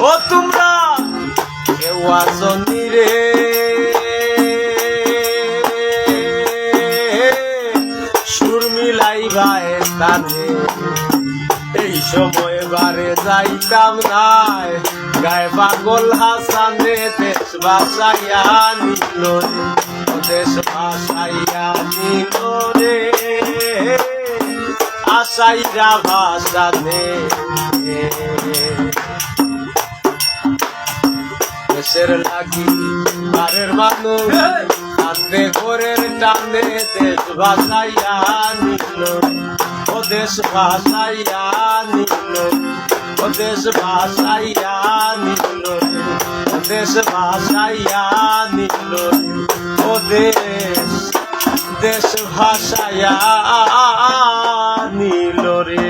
ও তোমরা কেউ আসনি রে সুর মিলাইবা স্থানে এই সময় বারে যাইতাম নাই গায়ে পাগল হাসানে দেশ বাসাইয়া নিল রে দেশ বাসাইয়া নিল রে আশাইরা ভাসানে দেশের লাগি বারের মানুষ কান্দে ঘরের টানে দেশ ভাসাইয়া নিল ও দেশ ভাসাইয়া নিল ও দেশ ভাসাইয়া নিল ও দেশ ভাসাইয়া নিল ও দেশ ভাসাইয়া নিল রে।